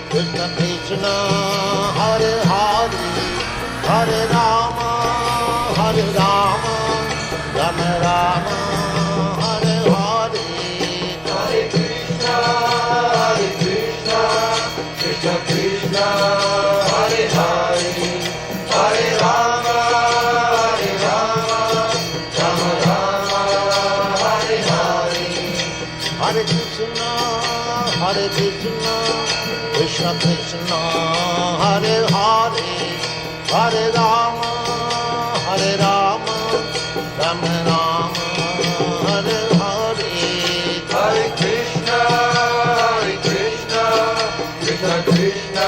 Krishna Krishna Hare Hare Hare Rama Hare Rama Rama Rama Hare Hare Hare Krishna Krishna Krishna Hare Hare Hare Rama Rama Rama Hare Hare Hare Krishna Krishna Krishna Hare Hare Hare Rama Rama Rama Hare Hare Hare Krishna Krishna Krishna